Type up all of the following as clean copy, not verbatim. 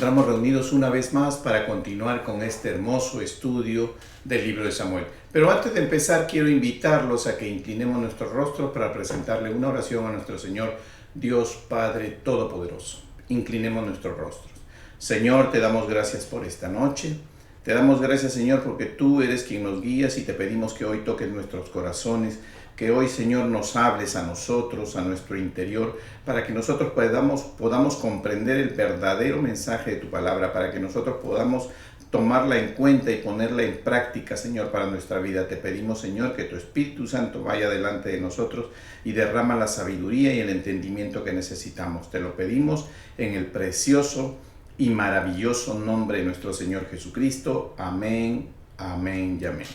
encontramos reunidos una vez más para continuar con este hermoso estudio del libro de Samuel. Pero antes de empezar, quiero invitarlos a que inclinemos nuestros rostros para presentarle una oración a nuestro Señor, Dios Padre Todopoderoso. Inclinemos nuestros rostros. Señor, te damos gracias por esta noche. Te damos gracias, Señor, porque tú eres quien nos guías y te pedimos que hoy toques nuestros corazones, que hoy, Señor, nos hables a nosotros, a nuestro interior, para que nosotros podamos comprender el verdadero mensaje de tu palabra, para que nosotros podamos tomarla en cuenta y ponerla en práctica, Señor, para nuestra vida. Te pedimos, Señor, que tu Espíritu Santo vaya delante de nosotros y derrama la sabiduría y el entendimiento que necesitamos. Te lo pedimos en el precioso y maravilloso nombre de nuestro Señor Jesucristo. Amén, amén y amén.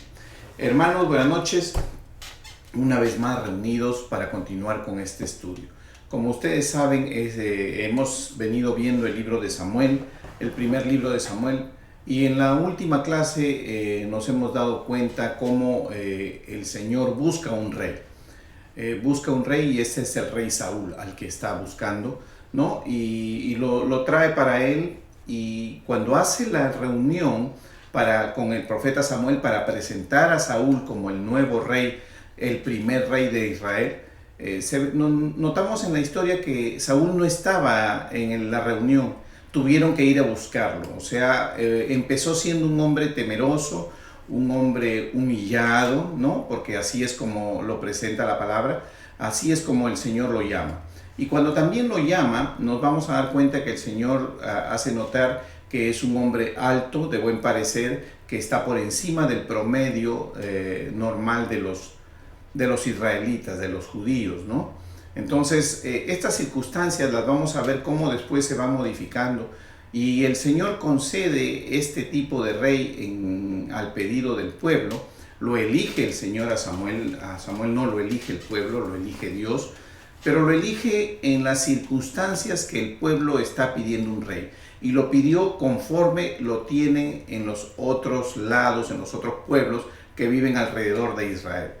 Hermanos, buenas noches. Una vez más reunidos para continuar con este estudio. Como ustedes saben, hemos venido viendo el libro de Samuel, el primer libro de Samuel, y en la última clase nos hemos dado cuenta cómo el Señor busca un rey. Busca un rey y ese es el rey Saúl al que está buscando, ¿no? Y lo trae para él, y cuando hace la reunión con el profeta Samuel para presentar a Saúl como el nuevo rey, el primer rey de Israel, notamos en la historia que Saúl no estaba en la reunión, tuvieron que ir a buscarlo. O sea, empezó siendo un hombre temeroso, un hombre humillado, ¿no? Porque así es como lo presenta la palabra, así es como el Señor lo llama. Y cuando también lo llama, nos vamos a dar cuenta que el Señor hace notar que es un hombre alto, de buen parecer, que está por encima del promedio normal de los israelitas, de los judíos, ¿no? Entonces, estas circunstancias las vamos a ver cómo después se van modificando, y el Señor concede este tipo de rey al pedido del pueblo. Lo elige el Señor a Samuel no lo elige el pueblo, lo elige Dios, pero lo elige en las circunstancias que el pueblo está pidiendo un rey, y lo pidió conforme lo tienen en los otros lados, en los otros pueblos que viven alrededor de Israel.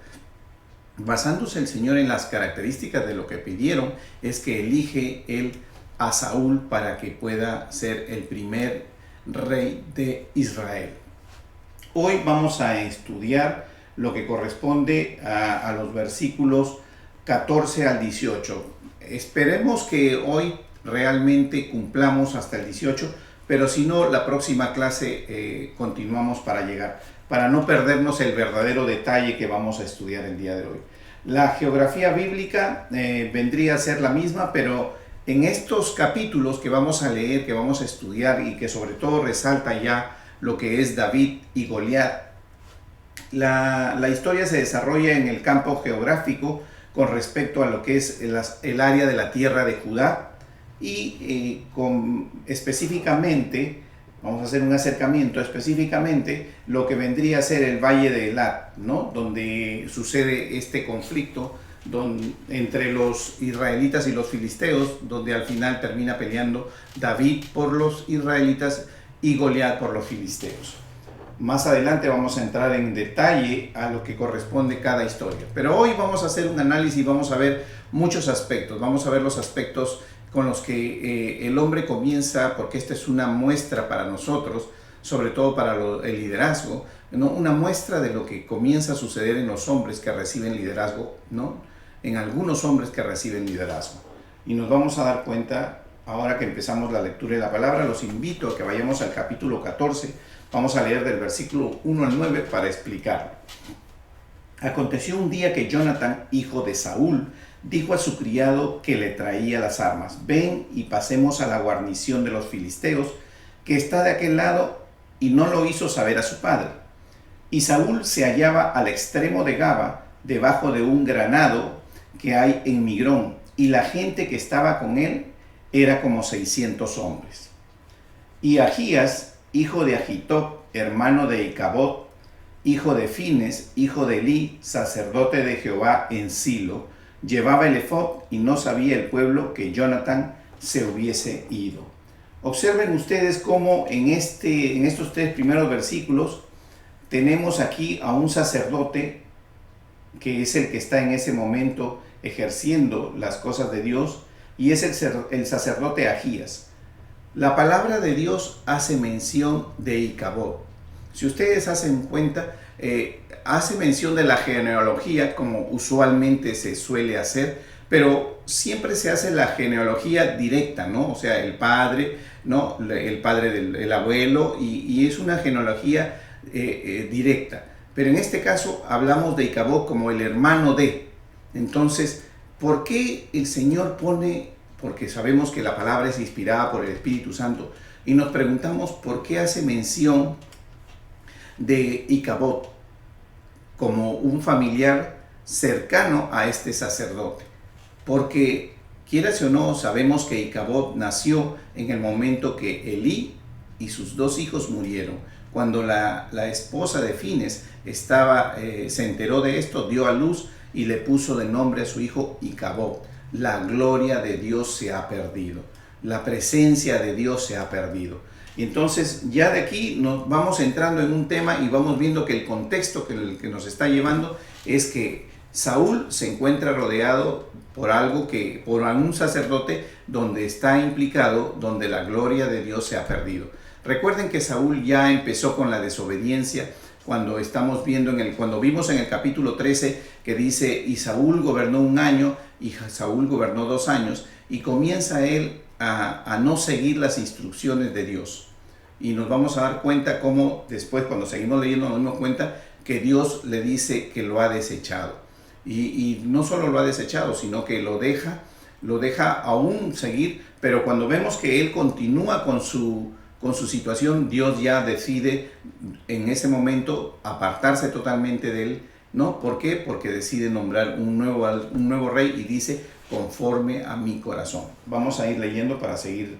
Basándose el Señor en las características de lo que pidieron, es que elige él a Saúl para que pueda ser el primer rey de Israel. Hoy vamos a estudiar lo que corresponde a los versículos 14 al 18. Esperemos que hoy realmente cumplamos hasta el 18, pero si no, la próxima clase continuamos para no perdernos el verdadero detalle que vamos a estudiar el día de hoy. La geografía bíblica vendría a ser la misma, pero en estos capítulos que vamos a leer, que vamos a estudiar, y que sobre todo resalta ya lo que es David y Goliat, la historia se desarrolla en el campo geográfico con respecto a lo que es el área de la tierra de Judá, y específicamente, vamos a hacer un acercamiento, específicamente lo que vendría a ser el valle de Elat, ¿no? Donde sucede este conflicto entre los israelitas y los filisteos, donde al final termina peleando David por los israelitas y Goliat por los filisteos. Más adelante vamos a entrar en detalle a lo que corresponde cada historia. Pero hoy vamos a hacer un análisis, vamos a ver muchos aspectos. Vamos a ver los aspectos con los que el hombre comienza, porque esta es una muestra para nosotros, sobre todo para el liderazgo, ¿no? Una muestra de lo que comienza a suceder en los hombres que reciben liderazgo, ¿no? En algunos hombres que reciben liderazgo. Y nos vamos a dar cuenta, ahora que empezamos la lectura de la palabra, los invito a que vayamos al capítulo 14, vamos a leer del versículo 1 al 9 para explicarlo. Aconteció un día que Jonatán, hijo de Saúl, dijo a su criado que le traía las armas: ven y pasemos a la guarnición de los filisteos que está de aquel lado, y no lo hizo saber a su padre. Y Saúl se hallaba al extremo de Gaba, debajo de un granado que hay en Migrón, y la gente que estaba con él era como 600 hombres. Y Ahías, hijo de Ahitob, hermano de Icabod, hijo de Fines, hijo de Elí, sacerdote de Jehová en Silo, llevaba el efod, y no sabía el pueblo que Jonatán se hubiese ido. Observen ustedes cómo en estos tres primeros versículos tenemos aquí a un sacerdote que es el que está en ese momento ejerciendo las cosas de Dios, y es el sacerdote Ahías. La palabra de Dios hace mención de Icabod. Si ustedes hacen cuenta, hace mención de la genealogía como usualmente se suele hacer, pero siempre se hace la genealogía directa, ¿no? O sea, el padre, ¿no? El padre del abuelo, y es una genealogía directa. Pero en este caso hablamos de Icabod como el hermano de. Entonces, ¿por qué el Señor pone? Porque sabemos que la palabra es inspirada por el Espíritu Santo, y nos preguntamos por qué hace mención de Icabod como un familiar cercano a este sacerdote. Porque, quieras o no, sabemos que Icabod nació en el momento que Elí y sus 2 hijos murieron. Cuando la esposa de Fines se enteró de esto, dio a luz y le puso de nombre a su hijo Icabod. La gloria de Dios se ha perdido, la presencia de Dios se ha perdido. Y entonces ya de aquí nos vamos entrando en un tema y vamos viendo que el contexto que nos está llevando es que Saúl se encuentra rodeado por un sacerdote donde está implicado, donde la gloria de Dios se ha perdido. Recuerden que Saúl ya empezó con la desobediencia cuando estamos viendo cuando vimos en el capítulo 13 que dice, y Saúl gobernó 1 año, y Saúl gobernó 2 años, y comienza él a no seguir las instrucciones de Dios. Y nos vamos a dar cuenta cómo después, cuando seguimos leyendo, nos damos cuenta que Dios le dice que lo ha desechado. Y no solo lo ha desechado, sino que lo deja aún seguir, pero cuando vemos que él continúa con su situación, Dios ya decide en ese momento apartarse totalmente de él, ¿no? ¿Por qué? Porque decide nombrar un nuevo rey y dice, conforme a mi corazón. Vamos a ir leyendo para seguir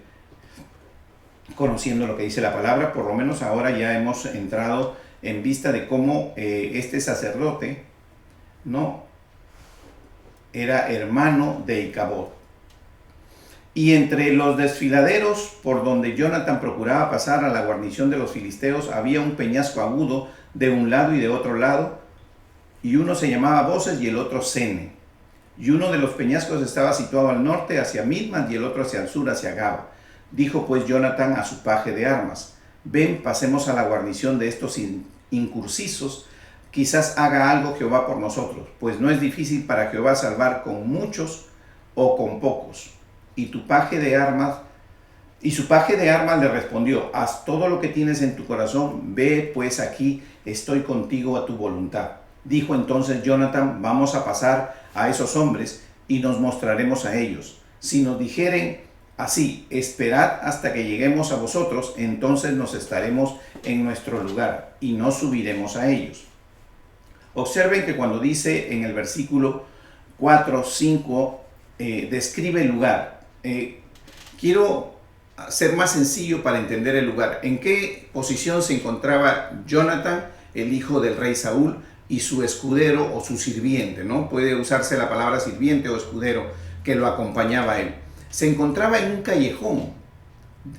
conociendo lo que dice la palabra. Por lo menos ahora ya hemos entrado en vista de cómo este sacerdote, ¿no?, era hermano de Icabod. Y entre los desfiladeros por donde Jonatán procuraba pasar a la guarnición de los filisteos había un peñasco agudo de un lado y de otro lado, y uno se llamaba Boses y el otro Sene. Y uno de los peñascos estaba situado al norte hacia Midman y el otro hacia el sur hacia Gaba. Dijo pues Jonatán a su paje de armas, ven, pasemos a la guarnición de estos incursisos, quizás haga algo Jehová por nosotros, pues no es difícil para Jehová salvar con muchos o con pocos. Y su paje de armas le respondió, haz todo lo que tienes en tu corazón, ve pues aquí, estoy contigo a tu voluntad. Dijo entonces Jonatán, vamos a pasar a esos hombres y nos mostraremos a ellos. Si nos dijeren así, esperad hasta que lleguemos a vosotros, entonces nos estaremos en nuestro lugar y no subiremos a ellos. Observen que cuando dice en el versículo 4, 5, describe el lugar. Quiero ser más sencillo para entender el lugar. ¿En qué posición se encontraba Jonatán, el hijo del rey Saúl, y su escudero o su sirviente, ¿no? Puede usarse la palabra sirviente o escudero que lo acompañaba a él. Se encontraba en un callejón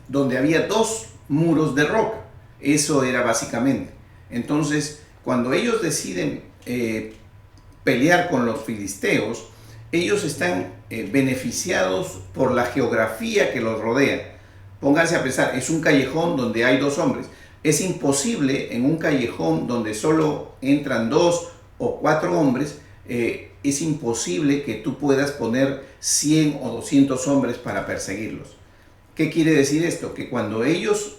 donde había 2 muros de roca. Eso era básicamente. Entonces, cuando ellos deciden pelear con los filisteos, ellos están beneficiados por la geografía que los rodea. Pónganse a pensar, es un callejón donde hay 2 hombres. Es imposible en un callejón donde solo entran 2 o 4 hombres, es imposible que tú puedas poner 100 o 200 hombres para perseguirlos. ¿Qué quiere decir esto? Que cuando ellos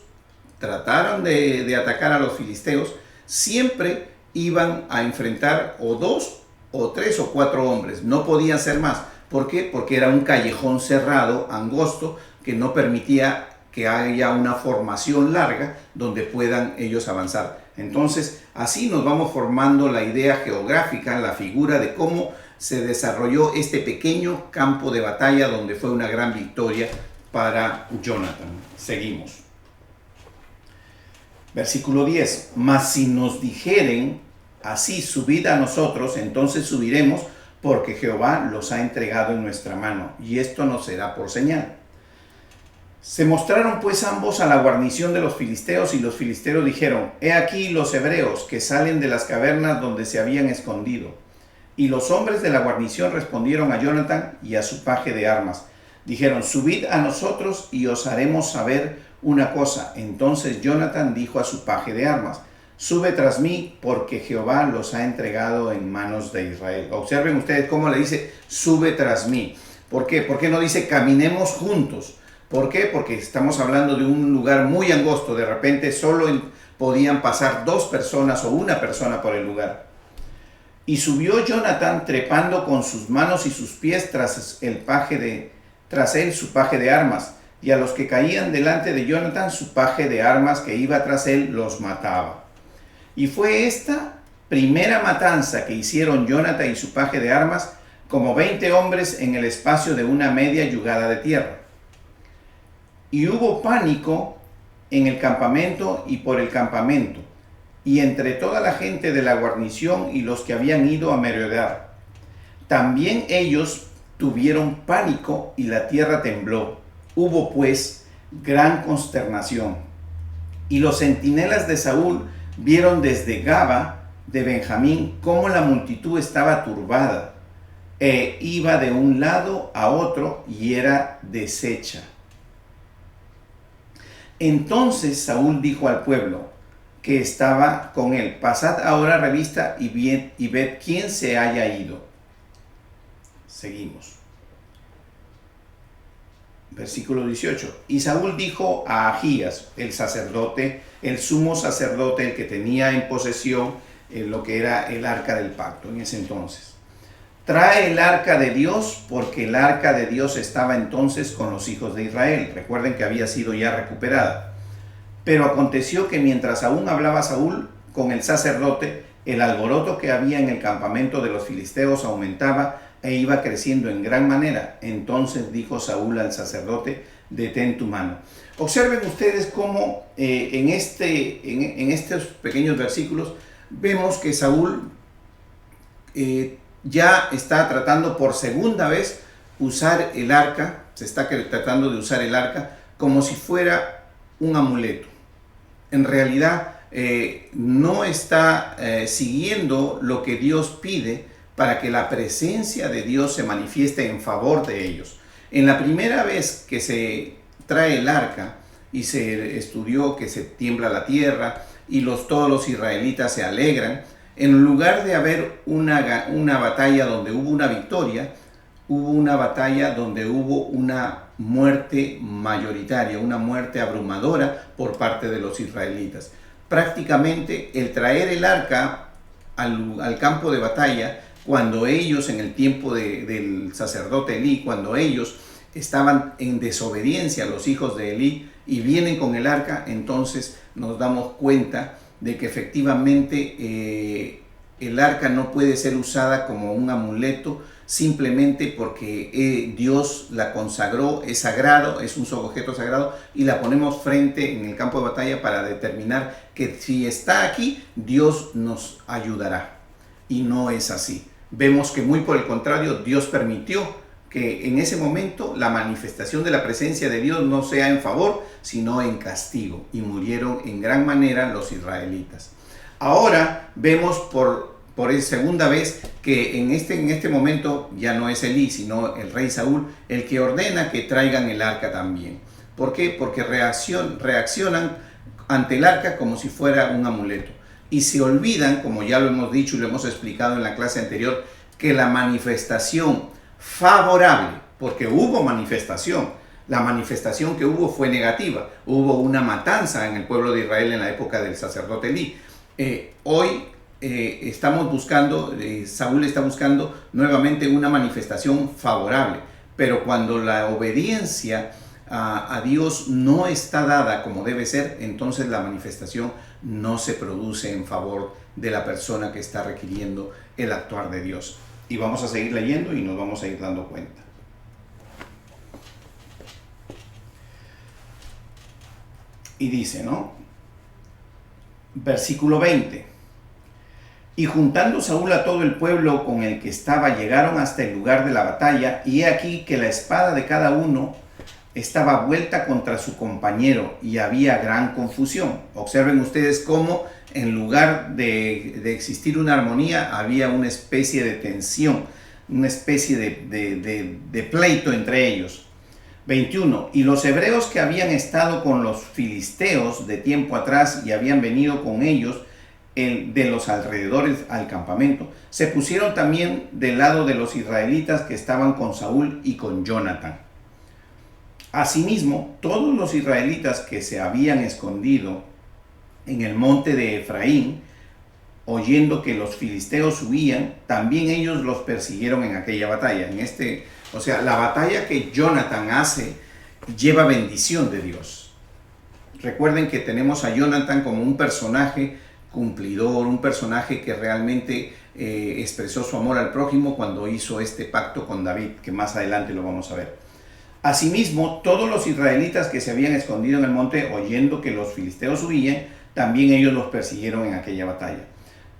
trataron de atacar a los filisteos, siempre iban a enfrentar o 2 o 3 o 4 hombres, no podían ser más. ¿Por qué? Porque era un callejón cerrado, angosto, que no permitía que haya una formación larga donde puedan ellos avanzar. Entonces, así nos vamos formando la idea geográfica, la figura de cómo se desarrolló este pequeño campo de batalla donde fue una gran victoria para Jonatán. Seguimos. Versículo 10. Mas si nos dijeren así, subid a nosotros, entonces subiremos, porque Jehová los ha entregado en nuestra mano, y esto nos será por señal. Se mostraron pues ambos a la guarnición de los filisteos, y los filisteos dijeron, he aquí los hebreos que salen de las cavernas donde se habían escondido. Y los hombres de la guarnición respondieron a Jonatán y a su paje de armas, Dijeron: subid a nosotros y os haremos saber una cosa. Entonces Jonatán dijo a su paje de armas: sube tras mí, porque Jehová los ha entregado en manos de Israel. Observen ustedes cómo le dice: sube tras mí. ¿Por qué? ¿Por qué no dice caminemos juntos? ¿Por qué? Porque estamos hablando de un lugar muy angosto. De repente solo podían pasar 2 personas o 1 persona por el lugar. Y subió Jonatán trepando con sus manos y sus pies tras él su paje de armas. Y a los que caían delante de Jonatán, su paje de armas que iba tras él los mataba. Y fue esta primera matanza que hicieron Jonatán y su paje de armas, como 20 hombres en el espacio de una media yugada de tierra. Y hubo pánico en el campamento y por el campamento, y entre toda la gente de la guarnición y los que habían ido a merodear. También ellos tuvieron pánico y la tierra tembló. Hubo pues gran consternación. Y los centinelas de Saúl vieron desde Gaba de Benjamín cómo la multitud estaba turbada, e iba de un lado a otro y era deshecha. Entonces Saúl dijo al pueblo que estaba con él: pasad ahora revista y ved quién se haya ido. Seguimos. Versículo 18. Y Saúl dijo a Ahías, el sacerdote, el sumo sacerdote, el que tenía en posesión lo que era el arca del pacto en ese entonces: trae el arca de Dios, porque el arca de Dios estaba entonces con los hijos de Israel. Recuerden que había sido ya recuperada. Pero aconteció que mientras aún hablaba Saúl con el sacerdote, el alboroto que había en el campamento de los filisteos aumentaba e iba creciendo en gran manera. Entonces dijo Saúl al sacerdote: detén tu mano. Observen ustedes cómo en estos pequeños versículos vemos que Saúl ya está tratando por segunda vez usar el arca. Se está tratando de usar el arca como si fuera un amuleto. En realidad no está siguiendo lo que Dios pide para que la presencia de Dios se manifieste en favor de ellos. En la primera vez que se trae el arca y se estudió que se tiembla la tierra y todos los israelitas se alegran, en lugar de haber una batalla donde hubo una victoria, hubo una batalla donde hubo una muerte mayoritaria, una muerte abrumadora por parte de los israelitas. Prácticamente el traer el arca al campo de batalla, cuando ellos, en el tiempo del sacerdote Elí, cuando ellos estaban en desobediencia, los hijos de Elí, y vienen con el arca, entonces nos damos cuenta de que efectivamente el arca no puede ser usada como un amuleto simplemente porque Dios la consagró, es sagrado, es un objeto sagrado, y la ponemos frente en el campo de batalla para determinar que si está aquí, Dios nos ayudará. Y no es así. Vemos que muy por el contrario, Dios permitió que en ese momento la manifestación de la presencia de Dios no sea en favor, sino en castigo, y murieron en gran manera los israelitas. Ahora vemos por segunda vez que en este momento ya no es Elí, sino el rey Saúl el que ordena que traigan el arca también. ¿Por qué? Porque reaccionan ante el arca como si fuera un amuleto, y se olvidan, como ya lo hemos dicho y lo hemos explicado en la clase anterior, que la manifestación favorable, porque hubo manifestación, la manifestación que hubo fue negativa. Hubo una matanza en el pueblo de Israel en la época del sacerdote Elí. Hoy estamos buscando, Saúl está buscando nuevamente una manifestación favorable, pero cuando la obediencia a Dios no está dada como debe ser, entonces la manifestación no se produce en favor de la persona que está requiriendo el actuar de Dios. Y vamos a seguir leyendo y nos vamos a ir dando cuenta. Y dice, ¿no? Versículo 20. Y juntando Saúl a todo el pueblo con el que estaba, llegaron hasta el lugar de la batalla, y he aquí que la espada de cada uno estaba vuelta contra su compañero, y había gran confusión. Observen ustedes cómo en lugar de existir una armonía, había una especie de tensión, una especie de pleito entre ellos. 21. Y los hebreos que habían estado con los filisteos de tiempo atrás y habían venido con ellos de los alrededores al campamento, se pusieron también del lado de los israelitas que estaban con Saúl y con Jonatán. Asimismo, todos los israelitas que se habían escondido en el monte de Efraín, oyendo que los filisteos huían, también ellos los persiguieron en aquella batalla. O sea, la batalla que Jonatán hace lleva bendición de Dios. Recuerden que tenemos a Jonatán como un personaje cumplidor, un personaje que realmente expresó su amor al prójimo cuando hizo este pacto con David, que más adelante lo vamos a ver. Asimismo, todos los israelitas que se habían escondido en el monte, oyendo que los filisteos huían, también ellos los persiguieron en aquella batalla.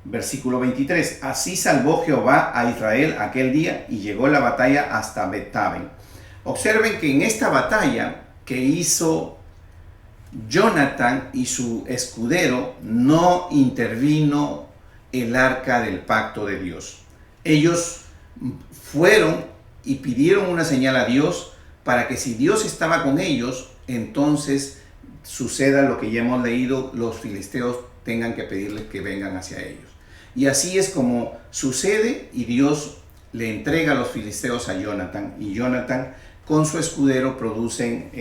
Versículo 23. Así salvó Jehová a Israel aquel día y llegó la batalla hasta Bet-Aven. Observen que en esta batalla que hizo Jonatán y su escudero no intervino el arca del pacto de Dios. Ellos fueron y pidieron una señal a Dios para que si Dios estaba con ellos, entonces suceda lo que ya hemos leído, los filisteos tengan que pedirles que vengan hacia ellos. Y así es como sucede, y Dios le entrega a los filisteos a Jonatán, y Jonatán con su escudero producen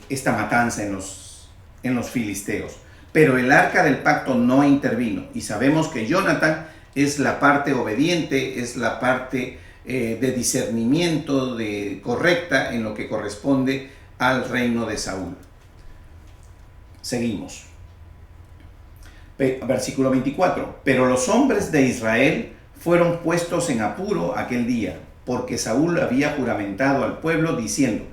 esta matanza en los filisteos. Pero el arca del pacto no intervino, y sabemos que Jonatán es la parte obediente, es la parte de discernimiento correcta en lo que corresponde al reino de Saúl. Seguimos. Versículo 24. Pero los hombres de Israel fueron puestos en apuro aquel día, porque Saúl había juramentado al pueblo diciendo: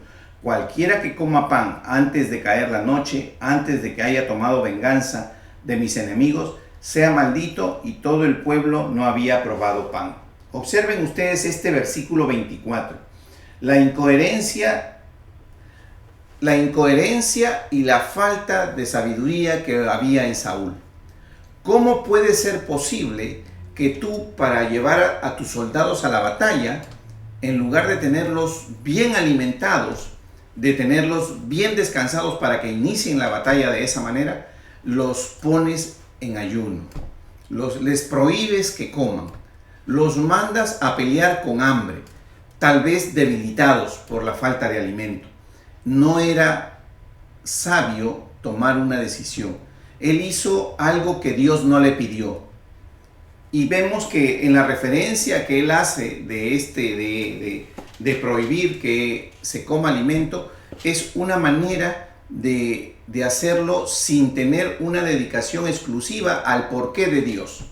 cualquiera que coma pan antes de caer la noche, antes de que haya tomado venganza de mis enemigos, sea maldito, y todo el pueblo no había probado pan. Observen ustedes este versículo 24. La incoherencia y la falta de sabiduría que había en Saúl. ¿Cómo puede ser posible que tú, para llevar a tus soldados a la batalla, en lugar de tenerlos bien alimentados, de tenerlos bien descansados para que inicien la batalla de esa manera, los pones en ayuno, les prohíbes que coman, los mandas a pelear con hambre, tal vez debilitados por la falta de alimento? No era sabio tomar una decisión. Él hizo algo que Dios no le pidió. Y vemos que en la referencia que él hace de prohibir que se coma alimento, es una manera de hacerlo sin tener una dedicación exclusiva al porqué de Dios.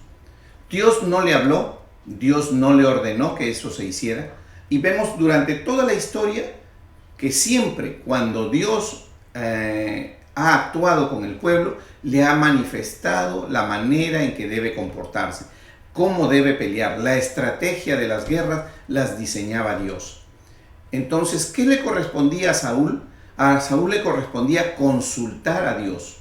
Dios no le habló, Dios no le ordenó que eso se hiciera. Y vemos durante toda la historia que siempre cuando Dios ha actuado con el pueblo, le ha manifestado la manera en que debe comportarse, cómo debe pelear. La estrategia de las guerras las diseñaba Dios. Entonces, ¿qué le correspondía a Saúl? A Saúl le correspondía consultar a Dios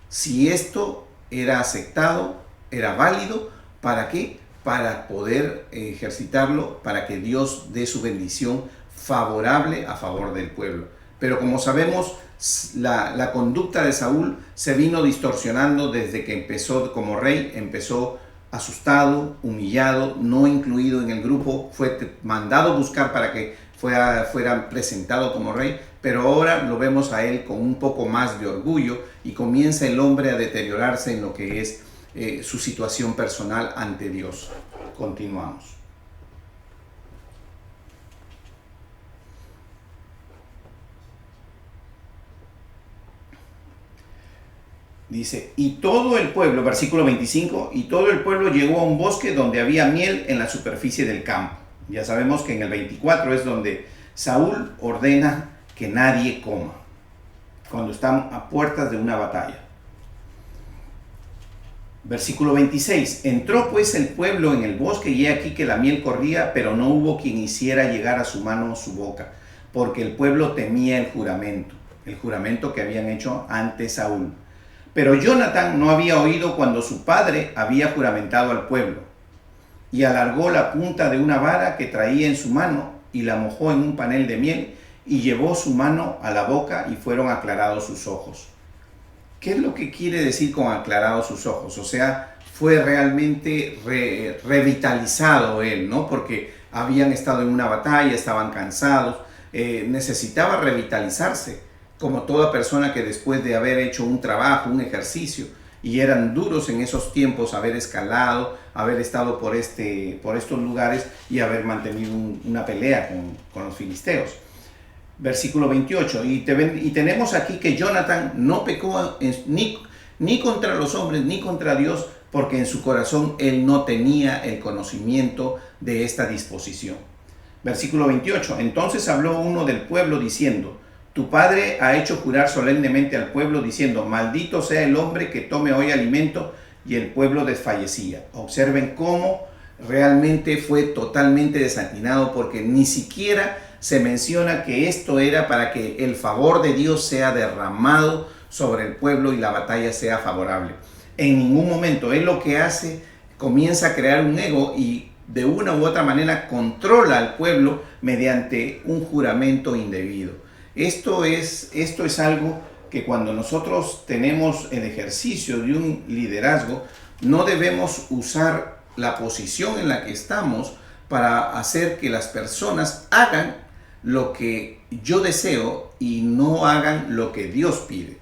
si esto era aceptado, era válido. ¿Para qué? Para poder ejercitarlo, para que Dios dé su bendición favorable a favor del pueblo. Pero como sabemos, la conducta de Saúl se vino distorsionando desde que empezó como rey. Empezó asustado, humillado, no incluido en el grupo, fue mandado a buscar para que fuera presentado como rey, pero ahora lo vemos a él con un poco más de orgullo y comienza el hombre a deteriorarse en lo que es su situación personal ante Dios. Continuamos. Dice, y todo el pueblo, versículo 25, y todo el pueblo llegó a un bosque donde había miel en la superficie del campo. Ya sabemos que en el 24 es donde Saúl ordena que nadie coma, cuando están a puertas de una batalla. Versículo 26, entró pues el pueblo en el bosque, y he aquí que la miel corría, pero no hubo quien hiciera llegar a su mano su boca, porque el pueblo temía el juramento que habían hecho ante Saúl. Pero Jonatán no había oído cuando su padre había juramentado al pueblo, y alargó la punta de una vara que traía en su mano, y la mojó en un panel de miel, y llevó su mano a la boca y fueron aclarados sus ojos. ¿Qué es lo que quiere decir con aclarados sus ojos? O sea, fue realmente revitalizado él, ¿no? Porque habían estado en una batalla, estaban cansados, necesitaba revitalizarse, como toda persona que después de haber hecho un trabajo, un ejercicio, y eran duros en esos tiempos haber escalado, haber estado por estos lugares y haber mantenido una pelea con los filisteos. Versículo 28, y tenemos aquí que Jonathan no pecó ni contra los hombres ni contra Dios, porque en su corazón él no tenía el conocimiento de esta disposición. Versículo 28, entonces habló uno del pueblo diciendo, tu padre ha hecho jurar solemnemente al pueblo diciendo, maldito sea el hombre que tome hoy alimento, y el pueblo desfallecía. Observen cómo realmente fue totalmente desatinado, porque ni siquiera se menciona que esto era para que el favor de Dios sea derramado sobre el pueblo y la batalla sea favorable. En ningún momento. Él lo que hace, comienza a crear un ego y de una u otra manera controla al pueblo mediante un juramento indebido. Esto es algo que cuando nosotros tenemos el ejercicio de un liderazgo, no debemos usar la posición en la que estamos para hacer que las personas hagan lo que yo deseo y no hagan lo que Dios pide.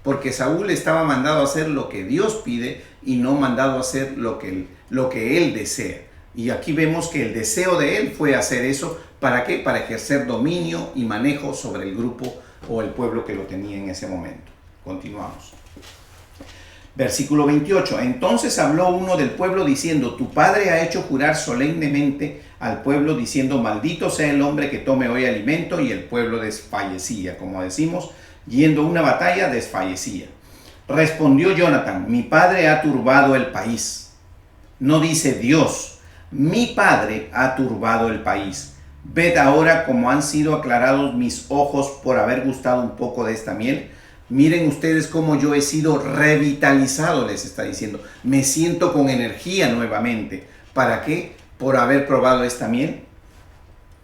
Porque Saúl estaba mandado a hacer lo que Dios pide y no mandado a hacer lo que él desea. Y aquí vemos que el deseo de él fue hacer eso. ¿Para qué? Para ejercer dominio y manejo sobre el grupo o el pueblo que lo tenía en ese momento. Continuamos. Versículo 28. Entonces habló uno del pueblo diciendo, tu padre ha hecho jurar solemnemente al pueblo diciendo, maldito sea el hombre que tome hoy alimento, y el pueblo desfallecía. Como decimos, yendo a una batalla desfallecía. Respondió Jonathan, mi padre ha turbado el país. No dice Dios, mi padre ha turbado el país. Ved ahora cómo han sido aclarados mis ojos por haber gustado un poco de esta miel. Miren ustedes cómo yo he sido revitalizado, les está diciendo. Me siento con energía nuevamente. ¿Para qué? Por haber probado esta miel.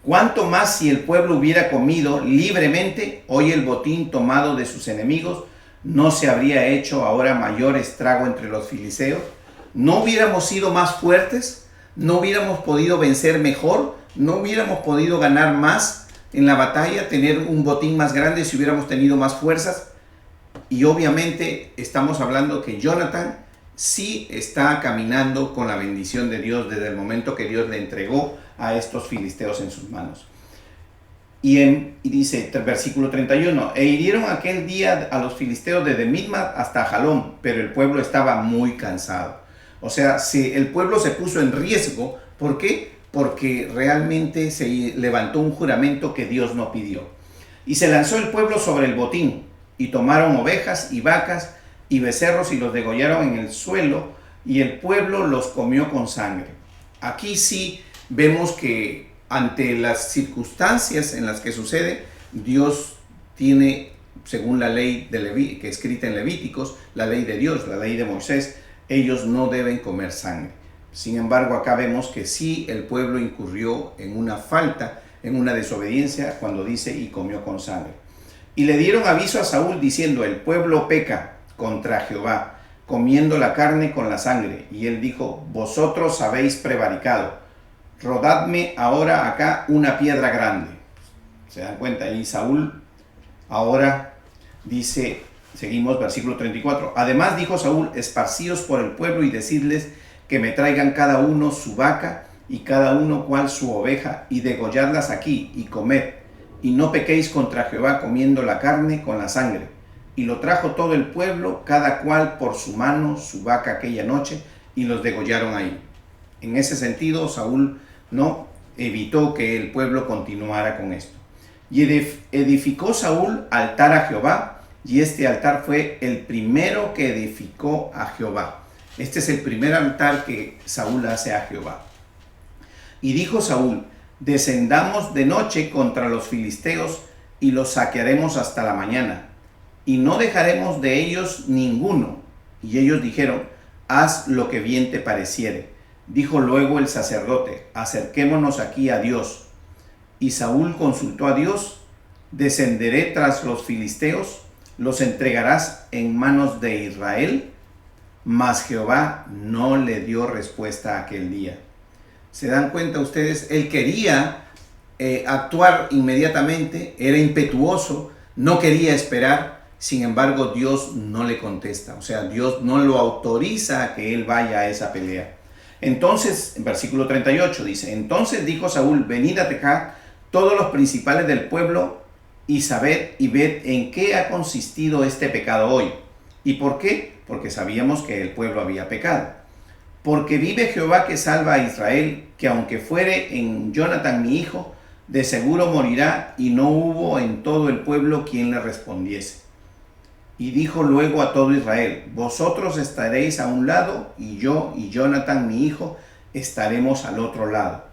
¿Cuánto más si el pueblo hubiera comido libremente hoy el botín tomado de sus enemigos? ¿No se habría hecho ahora mayor estrago entre los filisteos? ¿No hubiéramos sido más fuertes? ¿No hubiéramos podido vencer mejor? ¿No hubiéramos podido ganar más en la batalla, tener un botín más grande si hubiéramos tenido más fuerzas? Y obviamente estamos hablando que Jonathan sí está caminando con la bendición de Dios desde el momento que Dios le entregó a estos filisteos en sus manos. Y dice, versículo 31, e hirieron aquel día a los filisteos desde Mitma hasta Jalón, pero el pueblo estaba muy cansado. O sea, el pueblo se puso en riesgo. ¿Por qué? Porque realmente se levantó un juramento que Dios no pidió. Y se lanzó el pueblo sobre el botín, y tomaron ovejas y vacas y becerros y los degollaron en el suelo, y el pueblo los comió con sangre. Aquí sí vemos que ante las circunstancias en las que sucede, Dios tiene, según la ley que escrita en Levíticos, la ley de Dios, la ley de Moisés, ellos no deben comer sangre. Sin embargo, acá vemos que sí el pueblo incurrió en una falta, en una desobediencia, cuando dice y comió con sangre. Y le dieron aviso a Saúl diciendo, el pueblo peca contra Jehová, comiendo la carne con la sangre. Y él dijo, vosotros habéis prevaricado, rodadme ahora acá una piedra grande. ¿Se dan cuenta? Y Saúl ahora dice, seguimos versículo 34, además dijo Saúl, esparcíos por el pueblo y decidles que me traigan cada uno su vaca y cada uno cual su oveja, y degolladlas aquí y comed, y no pequéis contra Jehová comiendo la carne con la sangre. Y lo trajo todo el pueblo, cada cual por su mano, su vaca aquella noche, y los degollaron ahí. En ese sentido, Saúl no evitó que el pueblo continuara con esto. Y edificó Saúl altar a Jehová, y este altar fue el primero que edificó a Jehová. Este es el primer altar que Saúl hace a Jehová. Y dijo Saúl, descendamos de noche contra los filisteos y los saquearemos hasta la mañana, y no dejaremos de ellos ninguno. Y ellos dijeron, haz lo que bien te pareciere. Dijo luego el sacerdote, acerquémonos aquí a Dios. Y Saúl consultó a Dios, descenderé tras los filisteos, los entregarás en manos de Israel. Mas Jehová no le dio respuesta aquel día. ¿Se dan cuenta ustedes? Él quería actuar inmediatamente, era impetuoso, no quería esperar. Sin embargo, Dios no le contesta. O sea, Dios no lo autoriza a que él vaya a esa pelea. Entonces, en versículo 38 dice, entonces dijo Saúl, venid acá todos los principales del pueblo y sabed y ved en qué ha consistido este pecado hoy. ¿Y por qué? Porque sabíamos que el pueblo había pecado. Porque vive Jehová que salva a Israel, que aunque fuere en Jonatán mi hijo, de seguro morirá, y no hubo en todo el pueblo quien le respondiese. Y dijo luego a todo Israel, vosotros estaréis a un lado, y yo y Jonatán mi hijo estaremos al otro lado.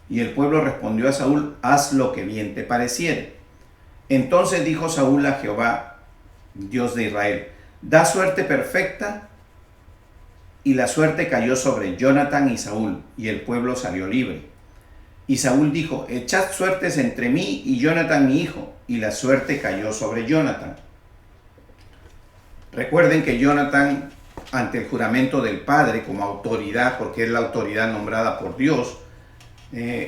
Y el pueblo respondió a Saúl, haz lo que bien te pareciere. Entonces dijo Saúl a Jehová, Dios de Israel, da suerte perfecta. Y la suerte cayó sobre Jonatán y Saúl, y el pueblo salió libre. Y Saúl dijo, echad suertes entre mí y Jonatán mi hijo, y la suerte cayó sobre Jonatán. Recuerden que Jonatán, ante el juramento del padre como autoridad, porque es la autoridad nombrada por Dios,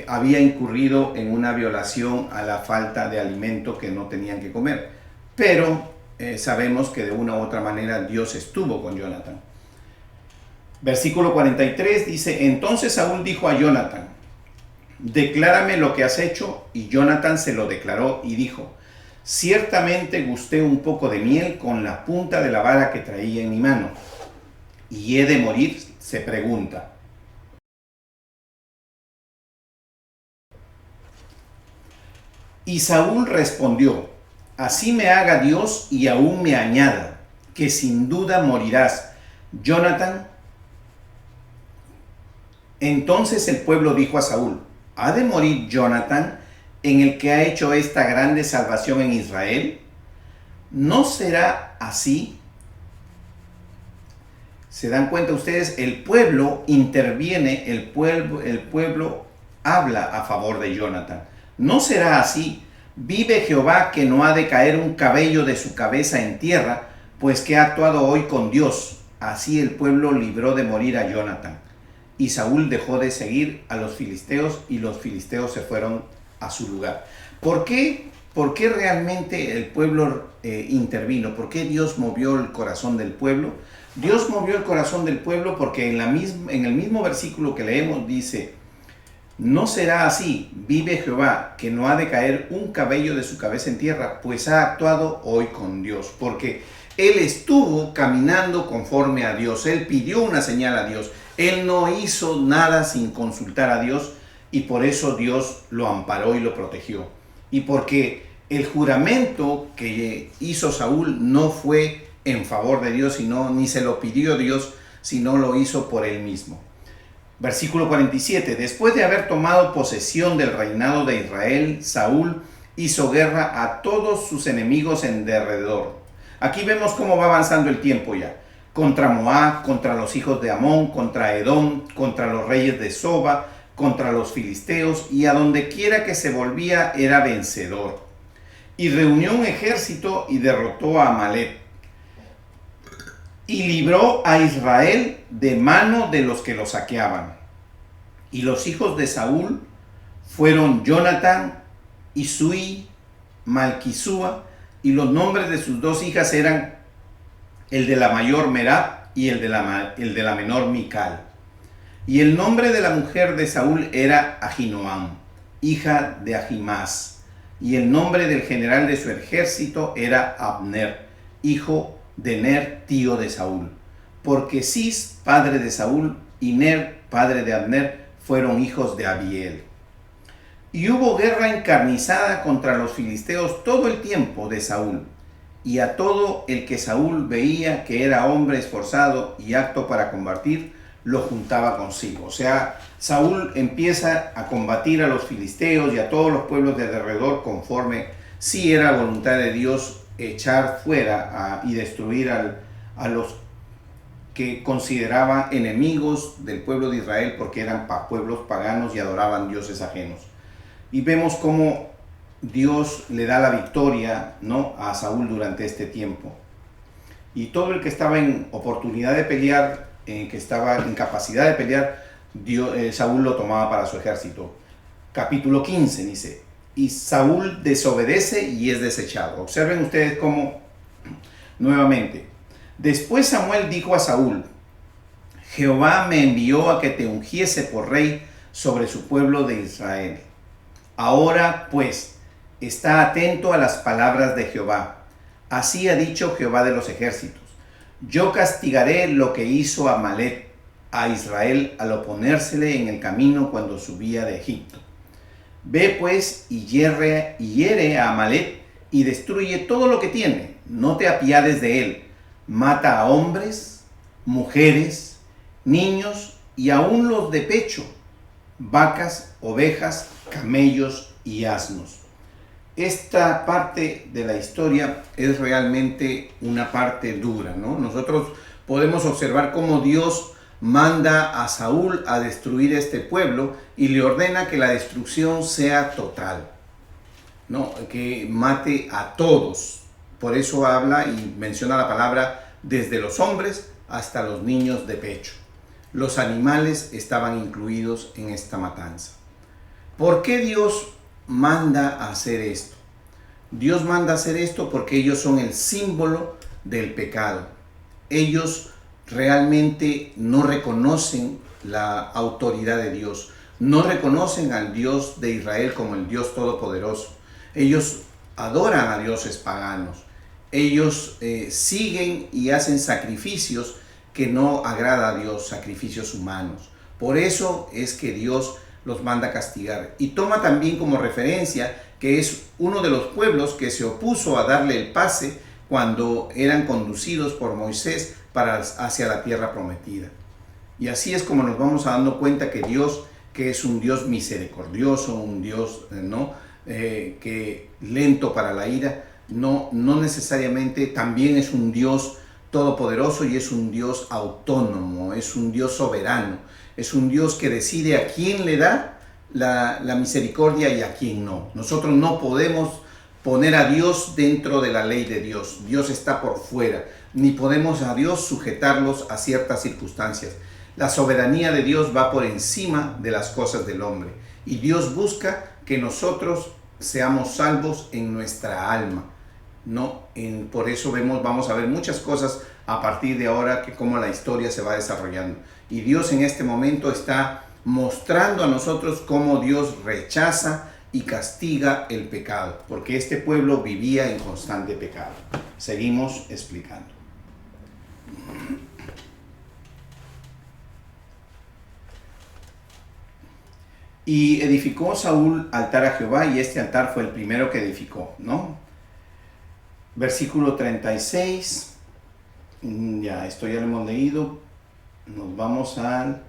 había incurrido en una violación a la falta de alimento que no tenían que comer. Pero sabemos que de una u otra manera Dios estuvo con Jonatán. Versículo 43 dice, entonces Saúl dijo a Jonatán, declárame lo que has hecho, y Jonatán se lo declaró y dijo, ciertamente gusté un poco de miel con la punta de la vara que traía en mi mano, y he de morir, se pregunta. Y Saúl respondió, así me haga Dios y aún me añada, que sin duda morirás, Jonatán. Entonces el pueblo dijo a Saúl, ¿ha de morir Jonatán, en el que ha hecho esta grande salvación en Israel? ¿No será así? ¿Se dan cuenta ustedes? El pueblo interviene, el pueblo habla a favor de Jonatán. ¿No será así? Vive Jehová que no ha de caer un cabello de su cabeza en tierra, pues que ha actuado hoy con Dios. Así el pueblo libró de morir a Jonatán. Y Saúl dejó de seguir a los filisteos, y los filisteos se fueron a su lugar. ¿Por qué? ¿Por qué realmente el pueblo intervino? ¿Por qué Dios movió el corazón del pueblo? Dios movió el corazón del pueblo porque en el mismo versículo que leemos dice, no será así, vive Jehová, que no ha de caer un cabello de su cabeza en tierra, pues ha actuado hoy con Dios. Porque él estuvo caminando conforme a Dios, él pidió una señal a Dios, él no hizo nada sin consultar a Dios, y por eso Dios lo amparó y lo protegió. Y porque el juramento que hizo Saúl no fue en favor de Dios, ni se lo pidió Dios, sino lo hizo por él mismo. Versículo 47. Después de haber tomado posesión del reinado de Israel, Saúl hizo guerra a todos sus enemigos en derredor. Aquí vemos cómo va avanzando el tiempo ya. Contra Moab, contra los hijos de Amón, contra Edom, contra los reyes de Soba, contra los filisteos, y a donde quiera que se volvía era vencedor. Y reunió un ejército y derrotó a Amalek. Y libró a Israel de mano de los que lo saqueaban. Y los hijos de Saúl fueron Jonatán, Isui, Malquisúa, y los nombres de sus dos hijas eran el de la mayor Merab y el de la menor Mical. Y el nombre de la mujer de Saúl era Ahinoam, hija de Ahimás. Y el nombre del general de su ejército era Abner, hijo de Ner, tío de Saúl. Porque Cis, padre de Saúl, y Ner, padre de Abner, fueron hijos de Abiel. Y hubo guerra encarnizada contra los filisteos todo el tiempo de Saúl. Y a todo el que Saúl veía que era hombre esforzado y apto para combatir, lo juntaba consigo. O sea, Saúl empieza a combatir a los filisteos y a todos los pueblos de alrededor conforme si era voluntad de Dios echar fuera y destruir a los que consideraba enemigos del pueblo de Israel, porque eran pueblos paganos y adoraban dioses ajenos. Y vemos cómo Dios le da la victoria, ¿no?, a Saúl durante este tiempo. Y todo el que estaba en oportunidad de pelear, que estaba en capacidad de pelear, Saúl lo tomaba para su ejército. Capítulo 15 dice, y Saúl desobedece y es desechado. Observen ustedes cómo, nuevamente, después Samuel dijo a Saúl, Jehová me envió a que te ungiese por rey sobre su pueblo de Israel. Ahora pues, está atento a las palabras de Jehová. Así ha dicho Jehová de los ejércitos. Yo castigaré lo que hizo Amalec a Israel al oponérsele en el camino cuando subía de Egipto. Ve pues y hiere a Amalec y destruye todo lo que tiene. No te apiades de él. Mata a hombres, mujeres, niños y aún los de pecho, vacas, ovejas, camellos y asnos. Esta parte de la historia es realmente una parte dura, ¿no? Nosotros podemos observar cómo Dios manda a Saúl a destruir este pueblo y le ordena que la destrucción sea total, ¿no?, que mate a todos. Por eso habla y menciona la palabra desde los hombres hasta los niños de pecho. Los animales estaban incluidos en esta matanza. ¿Por qué Dios manda a hacer esto? Dios manda a hacer esto porque ellos son el símbolo del pecado. Ellos realmente no reconocen la autoridad de Dios, no reconocen al Dios de Israel como el Dios todopoderoso. Ellos adoran a dioses paganos. Ellos siguen y hacen sacrificios que no agrada a Dios, sacrificios humanos. Por eso es que Dios los manda a castigar. Y toma también como referencia que es uno de los pueblos que se opuso a darle el pase cuando eran conducidos por Moisés hacia la tierra prometida. Y así es como nos vamos dando cuenta que Dios, que es un Dios misericordioso, un Dios que lento para la ira, no necesariamente también es un Dios todopoderoso y es un Dios autónomo, es un Dios soberano, es un Dios que decide a quién le da la misericordia y a quién no. Nosotros no podemos poner a Dios dentro de la ley de Dios. Dios está por fuera, ni podemos a Dios sujetarlos a ciertas circunstancias. La soberanía de Dios va por encima de las cosas del hombre y Dios busca que nosotros seamos salvos en nuestra alma. Por eso vamos a ver muchas cosas a partir de ahora, que cómo la historia se va desarrollando. Y Dios en este momento está mostrando a nosotros cómo Dios rechaza y castiga el pecado, porque este pueblo vivía en constante pecado. Seguimos explicando. Y edificó Saúl altar a Jehová, y este altar fue el primero que edificó, ¿no? Versículo 36, esto ya lo hemos leído. Nos vamos al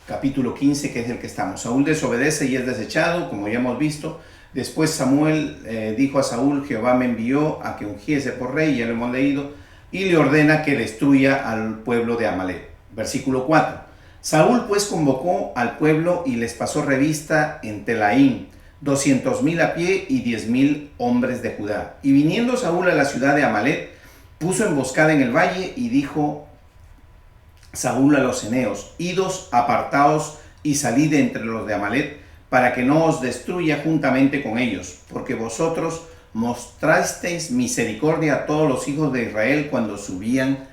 capítulo 15, que es el que estamos. Saúl desobedece y es desechado, como ya hemos visto. Después Samuel dijo a Saúl, Jehová me envió a que ungiese por rey, ya lo hemos leído, y le ordena que destruya al pueblo de Amalec. Versículo 4. Saúl pues convocó al pueblo y les pasó revista en Telaín, 200,000 a pie y 10,000 hombres de Judá. Y viniendo Saúl a la ciudad de Amalec, puso emboscada en el valle y dijo Saúl a los eneos, idos, apartaos y salid entre los de Amalec, para que no os destruya juntamente con ellos, porque vosotros mostrasteis misericordia a todos los hijos de Israel cuando subían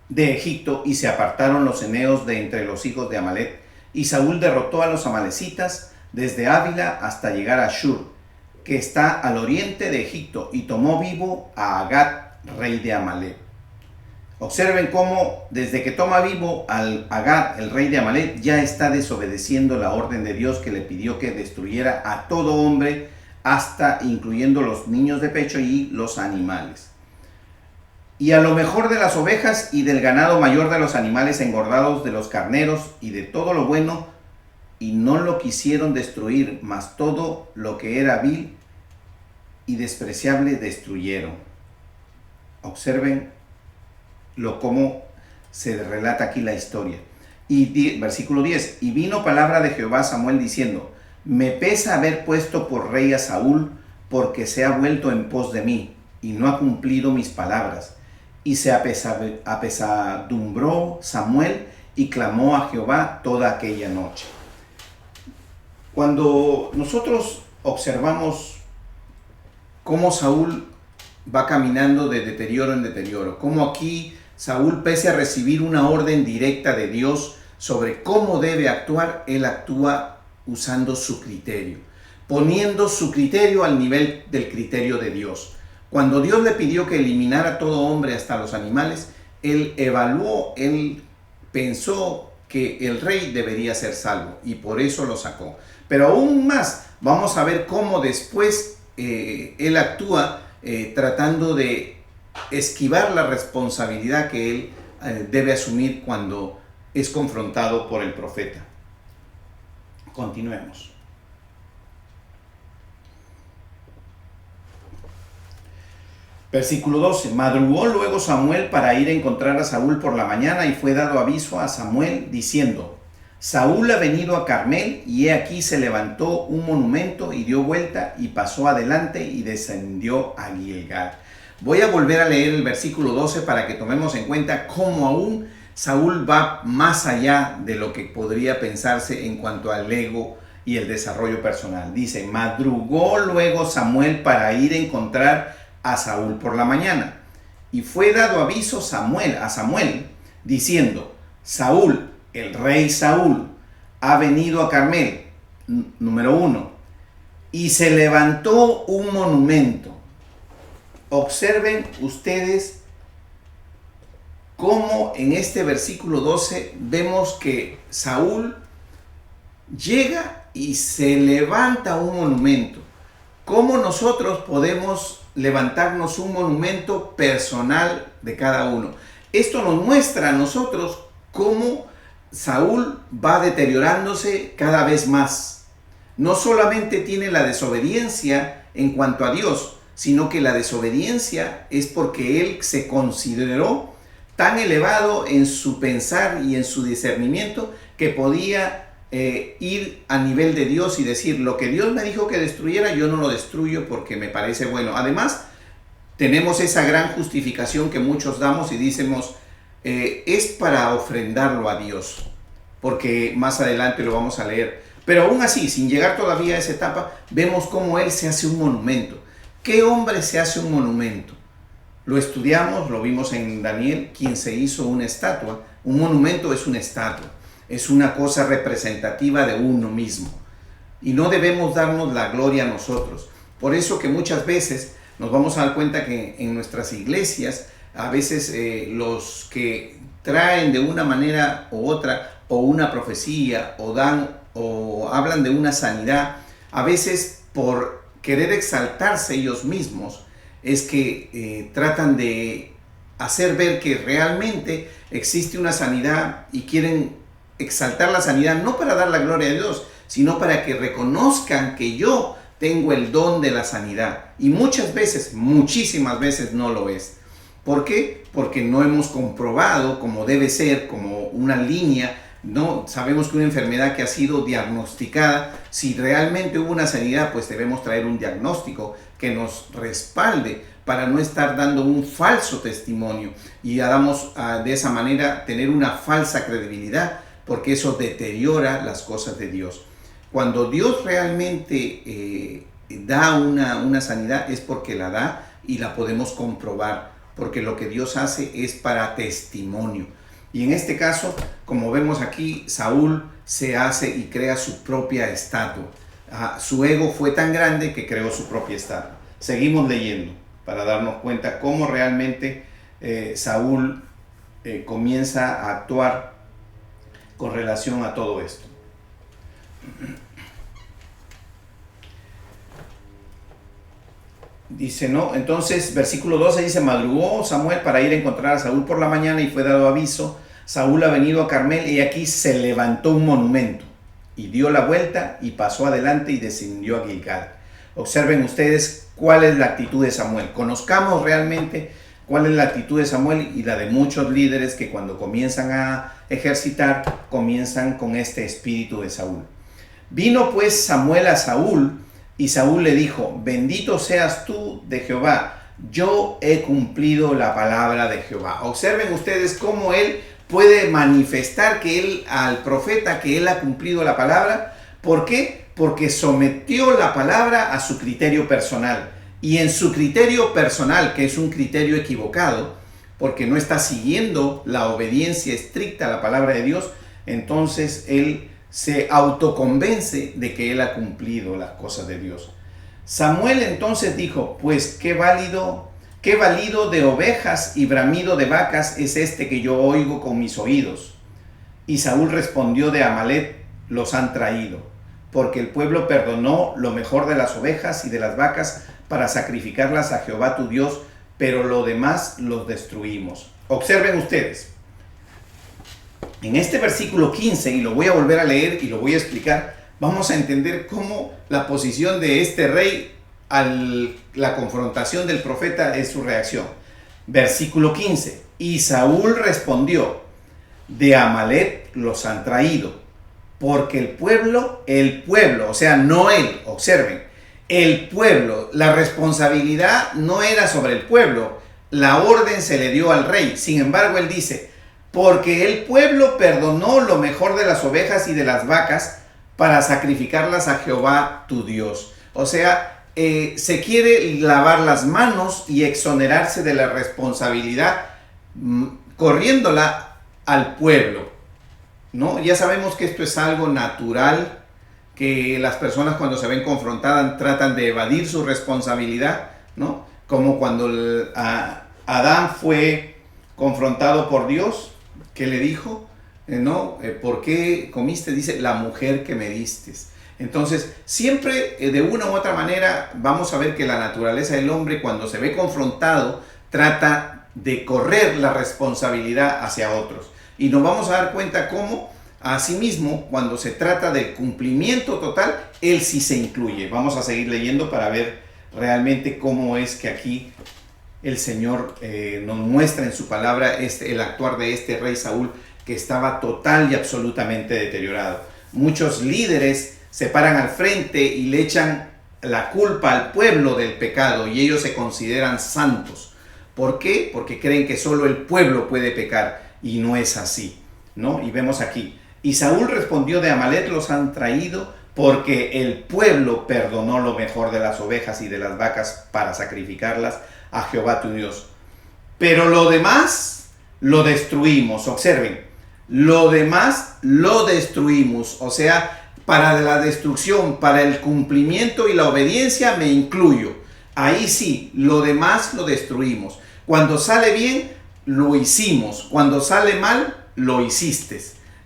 de Egipto, y se apartaron los eneos de entre los hijos de Amalec. Y Saúl derrotó a los amalecitas desde Ávila hasta llegar a Shur, que está al oriente de Egipto, y tomó vivo a Agag, rey de Amalec. Observen cómo desde que toma vivo al Agag, el rey de Amalec, ya está desobedeciendo la orden de Dios, que le pidió que destruyera a todo hombre, hasta incluyendo los niños de pecho y los animales. Y a lo mejor de las ovejas y del ganado mayor de los animales engordados, de los carneros y de todo lo bueno, y no lo quisieron destruir, mas todo lo que era vil y despreciable destruyeron. Observen cómo se relata aquí la historia. Y versículo 10, y vino palabra de Jehová a Samuel diciendo, Me pesa haber puesto por rey a Saúl, porque se ha vuelto en pos de mí y no ha cumplido mis palabras. Y se apesadumbró Samuel y clamó a Jehová toda aquella noche. Cuando nosotros observamos cómo Saúl va caminando de deterioro en deterioro, cómo aquí Saúl, pese a recibir una orden directa de Dios sobre cómo debe actuar, él actúa usando su criterio, poniendo su criterio al nivel del criterio de Dios. Cuando Dios le pidió que eliminara a todo hombre, hasta los animales, él evaluó, él pensó que el rey debería ser salvo y por eso lo sacó. Pero aún más, vamos a ver cómo después él actúa tratando de esquivar la responsabilidad que él debe asumir cuando es confrontado por el profeta. Continuemos. Versículo 12. Madrugó luego Samuel para ir a encontrar a Saúl por la mañana, y fue dado aviso a Samuel diciendo: Saúl ha venido a Carmel, y he aquí se levantó un monumento y dio vuelta y pasó adelante y descendió a Gilgal. Voy a volver a leer el versículo 12 para que tomemos en cuenta cómo aún Saúl va más allá de lo que podría pensarse en cuanto al ego y el desarrollo personal. Dice: madrugó luego Samuel para ir a encontrar a Saúl por la mañana, y fue dado aviso a Samuel diciendo: Saúl, el rey Saúl, ha venido a Carmel. Número 1. Y se levantó un monumento. Observen ustedes cómo en este versículo 12 vemos que Saúl llega y se levanta un monumento. ¿Cómo nosotros podemos levantarnos un monumento personal de cada uno? Esto nos muestra a nosotros cómo Saúl va deteriorándose cada vez más. No solamente tiene la desobediencia en cuanto a Dios, sino que la desobediencia es porque él se consideró tan elevado en su pensar y en su discernimiento que podía ir a nivel de Dios y decir: lo que Dios me dijo que destruyera, yo no lo destruyo porque me parece bueno. Además, tenemos esa gran justificación que muchos damos y decimos: es para ofrendarlo a Dios, porque más adelante lo vamos a leer. Pero aún así, sin llegar todavía a esa etapa, vemos cómo él se hace un monumento. ¿Qué hombre se hace un monumento? Lo estudiamos, lo vimos en Daniel, quien se hizo una estatua. Un monumento es una estatua, es una cosa representativa de uno mismo. Y no debemos darnos la gloria a nosotros. Por eso que muchas veces nos vamos a dar cuenta que en nuestras iglesias, a veces los que traen de una manera u otra, o una profecía, o dan o hablan de una sanidad, a veces por querer exaltarse ellos mismos, es que tratan de hacer ver que realmente existe una sanidad y quieren exaltar la sanidad, no para dar la gloria a Dios, sino para que reconozcan que yo tengo el don de la sanidad. Y muchas veces, muchísimas veces no lo es. ¿Por qué? Porque no hemos comprobado como debe ser, como una línea. No sabemos que una enfermedad que ha sido diagnosticada, si realmente hubo una sanidad, pues debemos traer un diagnóstico que nos respalde para no estar dando un falso testimonio y damos de esa manera tener una falsa credibilidad, porque eso deteriora las cosas de Dios. Cuando Dios realmente da una sanidad, es porque la da y la podemos comprobar, porque lo que Dios hace es para testimonio. Y en este caso, como vemos aquí, Saúl se hace y crea su propia estatua. Su ego fue tan grande que creó su propia estatua. Seguimos leyendo para darnos cuenta cómo realmente Saúl comienza a actuar con relación a todo esto. Dice, ¿no? Entonces, versículo 12 dice: madrugó Samuel para ir a encontrar a Saúl por la mañana, y fue dado aviso: Saúl ha venido a Carmel, y aquí se levantó un monumento, y dio la vuelta y pasó adelante y descendió a Gilgal. Observen ustedes cuál es la actitud de Samuel. Conozcamos realmente cuál es la actitud de Samuel y la de muchos líderes que cuando comienzan a ejercitar, comienzan con este espíritu de Saúl. Vino pues Samuel a Saúl, y Saúl le dijo: bendito seas tú de Jehová, yo he cumplido la palabra de Jehová. Observen ustedes cómo él puede manifestar que él, al profeta, que él ha cumplido la palabra. ¿Por qué? Porque sometió la palabra a su criterio personal. Y en su criterio personal, que es un criterio equivocado, porque no está siguiendo la obediencia estricta a la palabra de Dios, entonces él se autoconvence de que él ha cumplido las cosas de Dios. Samuel entonces dijo: pues qué balido de ovejas y bramido de vacas es este que yo oigo con mis oídos. Y Saúl respondió: de Amalec los han traído, porque el pueblo perdonó lo mejor de las ovejas y de las vacas para sacrificarlas a Jehová tu Dios, pero lo demás los destruimos. Observen ustedes, en este versículo 15, y lo voy a volver a leer y lo voy a explicar, vamos a entender cómo la posición de este rey a la confrontación del profeta es su reacción. Versículo 15, y Saúl respondió: de Amalec los han traído, porque el pueblo, o sea, no él, observen, el pueblo, la responsabilidad no era sobre el pueblo, la orden se le dio al rey. Sin embargo, él dice: porque el pueblo perdonó lo mejor de las ovejas y de las vacas para sacrificarlas a Jehová tu Dios. O sea, se quiere lavar las manos y exonerarse de la responsabilidad, corriéndola al pueblo, ¿no? Ya sabemos que esto es algo natural, que las personas cuando se ven confrontadas tratan de evadir su responsabilidad, ¿no? Como cuando Adán fue confrontado por Dios, que le dijo, ¿no? ¿Por qué comiste? Dice: la mujer que me diste. Entonces, siempre de una u otra manera vamos a ver que la naturaleza del hombre, cuando se ve confrontado, trata de correr la responsabilidad hacia otros. Y nos vamos a dar cuenta cómo, asimismo, cuando se trata del cumplimiento total, él sí se incluye. Vamos a seguir leyendo para ver realmente cómo es que aquí el Señor nos muestra en su palabra el actuar de este rey Saúl, que estaba total y absolutamente deteriorado. Muchos líderes se paran al frente y le echan la culpa al pueblo del pecado, y ellos se consideran santos. ¿Por qué? Porque creen que solo el pueblo puede pecar, y no es así, ¿no? Y vemos aquí: y Saúl respondió: de Amalec los han traído, porque el pueblo perdonó lo mejor de las ovejas y de las vacas para sacrificarlas a Jehová tu Dios. Pero lo demás lo destruimos. Observen, lo demás lo destruimos. O sea, para la destrucción, para el cumplimiento y la obediencia me incluyo. Ahí sí, lo demás lo destruimos. Cuando sale bien, lo hicimos. Cuando sale mal, lo hiciste.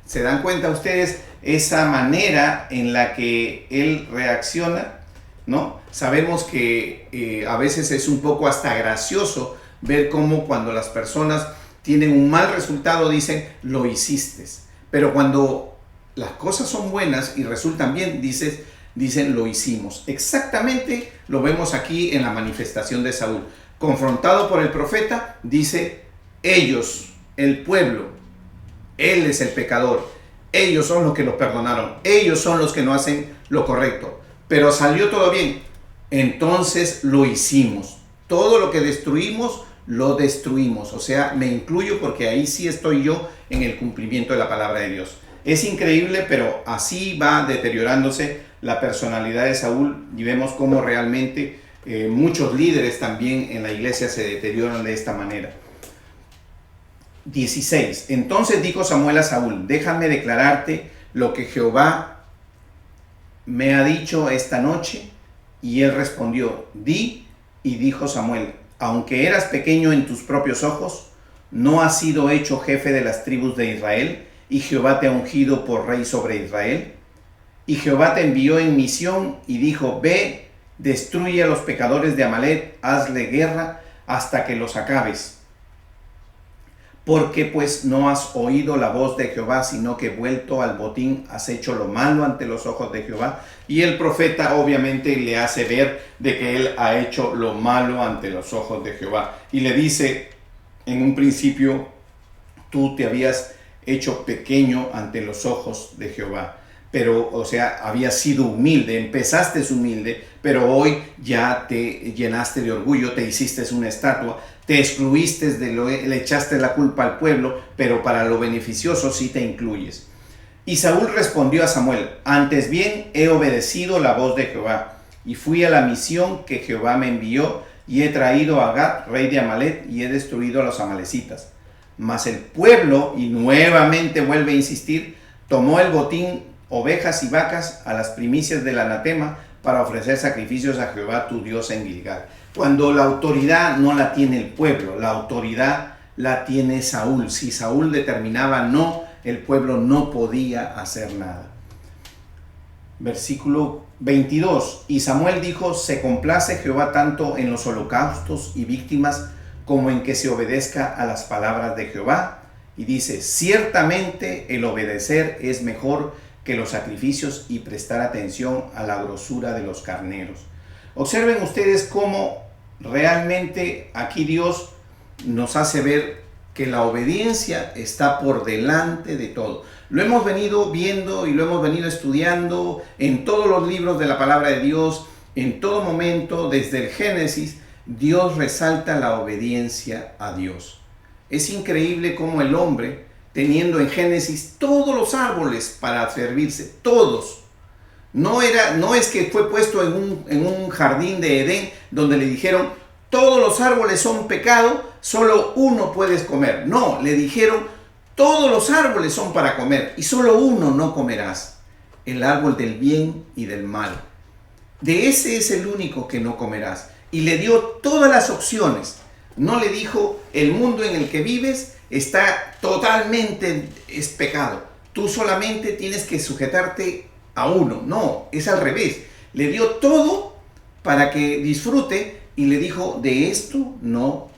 ¿Se dan cuenta ustedes esa manera en la que él reacciona? ¿No? Sabemos que a veces es un poco hasta gracioso ver cómo cuando las personas tienen un mal resultado dicen: lo hiciste. Pero cuando las cosas son buenas y resultan bien, dicen: lo hicimos. Exactamente lo vemos aquí en la manifestación de Saúl. Confrontado por el profeta, dice: ellos, el pueblo, él es el pecador, ellos son los que los perdonaron, ellos son los que no hacen lo correcto. Pero salió todo bien, entonces lo hicimos. Todo lo que destruimos, lo destruimos. O sea, me incluyo porque ahí sí estoy yo en el cumplimiento de la palabra de Dios. Es increíble, pero así va deteriorándose la personalidad de Saúl, y vemos cómo realmente muchos líderes también en la iglesia se deterioran de esta manera. 16. Entonces dijo Samuel a Saúl: déjame declararte lo que Jehová me ha dicho esta noche. Y él respondió: di. Y dijo Samuel: aunque eras pequeño en tus propios ojos, no has sido hecho jefe de las tribus de Israel, y Jehová te ha ungido por rey sobre Israel. Y Jehová te envió en misión y dijo: ve, destruye a los pecadores de Amalec, hazle guerra hasta que los acabes. ¿Por qué pues no has oído la voz de Jehová, sino que vuelto al botín has hecho lo malo ante los ojos de Jehová? Y el profeta obviamente le hace ver de que él ha hecho lo malo ante los ojos de Jehová. Y le dice en un principio: tú te habías hecho pequeño ante los ojos de Jehová. pero, o sea, habías sido humilde, empezaste humilde, pero hoy ya te llenaste de orgullo, te hiciste una estatua, te excluiste, le echaste la culpa al pueblo, pero para lo beneficioso sí te incluyes. Y Saúl respondió a Samuel: antes bien he obedecido la voz de Jehová, y fui a la misión que Jehová me envió, y he traído a Agag, rey de Amalec, y he destruido a los amalecitas. Mas el pueblo, y nuevamente vuelve a insistir, tomó el botín, ovejas y vacas, a las primicias del anatema, para ofrecer sacrificios a Jehová tu Dios en Gilgal. Cuando la autoridad no la tiene el pueblo, la autoridad la tiene Saúl. Si Saúl determinaba no, el pueblo no podía hacer nada. Versículo 22. Y Samuel dijo: se complace Jehová tanto en los holocaustos y víctimas como en que se obedezca a las palabras de Jehová. Y dice: ciertamente el obedecer es mejor que los sacrificios y prestar atención a la grosura de los carneros. Observen ustedes cómo realmente aquí Dios nos hace ver que la obediencia está por delante de todo. Lo hemos venido viendo y lo hemos venido estudiando en todos los libros de la palabra de Dios, en todo momento, desde el Génesis. Dios resalta la obediencia a Dios. Es increíble cómo el hombre, teniendo en Génesis todos los árboles para servirse, todos. No es que fue puesto en un jardín de Edén donde le dijeron: todos los árboles son pecado, solo uno puedes comer. No, le dijeron: todos los árboles son para comer y solo uno no comerás, el árbol del bien y del mal. De ese es el único que no comerás. Y le dio todas las opciones. No le dijo: el mundo en el que vives está totalmente es pecado, tú solamente tienes que sujetarte a uno. No, es al revés. Le dio todo para que disfrute y le dijo: de esto no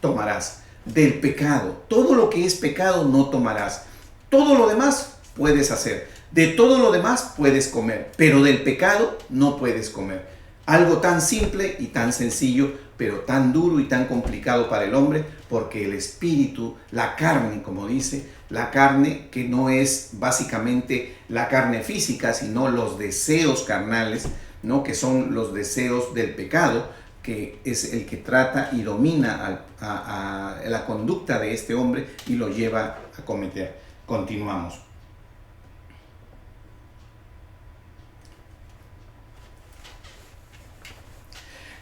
tomarás, del pecado, todo lo que es pecado no tomarás, todo lo demás puedes hacer, de todo lo demás puedes comer, pero del pecado no puedes comer. Algo tan simple y tan sencillo, pero tan duro y tan complicado para el hombre, porque el espíritu, la carne, como dice, la carne que no es básicamente la carne física, sino los deseos carnales, ¿no? Que son los deseos del pecado, que es el que trata y domina a la conducta de este hombre y lo lleva a cometer. Continuamos.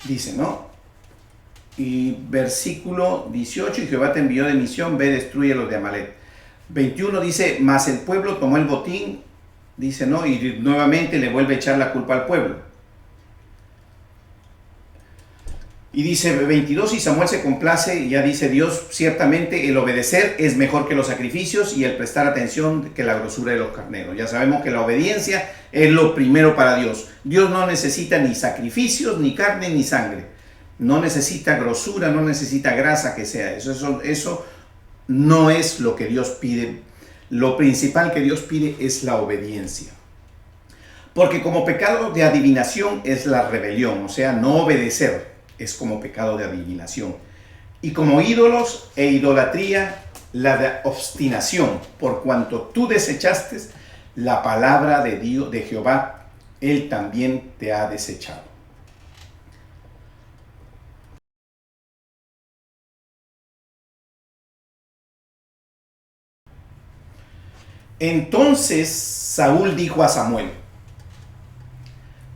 Dice, ¿no? Y versículo 18: y Jehová te envió de misión, ve, destruye a los de Amalec. 21 dice: mas el pueblo tomó el botín, dice, ¿no? Y nuevamente le vuelve a echar la culpa al pueblo. Y dice 22: y Samuel se complace, y ya dice Dios: ciertamente el obedecer es mejor que los sacrificios y el prestar atención que la grosura de los carneros. Ya sabemos que la obediencia es lo primero para Dios. Dios no necesita ni sacrificios, ni carne, ni sangre. No necesita grosura, no necesita grasa que sea. Eso no es lo que Dios pide. Lo principal que Dios pide es la obediencia. Porque como pecado de adivinación es la rebelión, o sea, no obedecer. Es como pecado de adivinación. Y como ídolos e idolatría, la de obstinación, por cuanto tú desechaste la palabra de Dios, de Jehová, Él también te ha desechado. Entonces Saúl dijo a Samuel: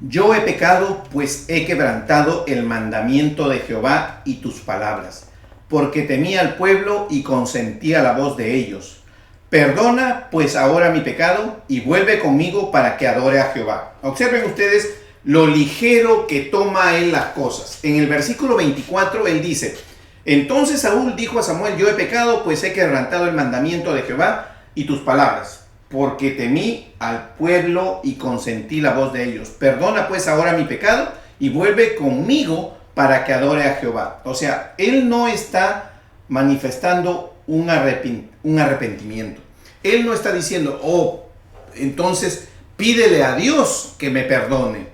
yo he pecado, pues he quebrantado el mandamiento de Jehová y tus palabras, porque temía al pueblo y consentía la voz de ellos. Perdona pues ahora mi pecado y vuelve conmigo para que adore a Jehová. Observen ustedes lo ligero que toma él las cosas. En el versículo 24 él dice: entonces Saúl dijo a Samuel: yo he pecado, pues he quebrantado el mandamiento de Jehová y tus palabras, porque temí al pueblo y consentí la voz de ellos. Perdona pues ahora mi pecado y vuelve conmigo para que adore a Jehová. O sea, él no está manifestando un arrepentimiento. Él no está diciendo: oh, entonces pídele a Dios que me perdone.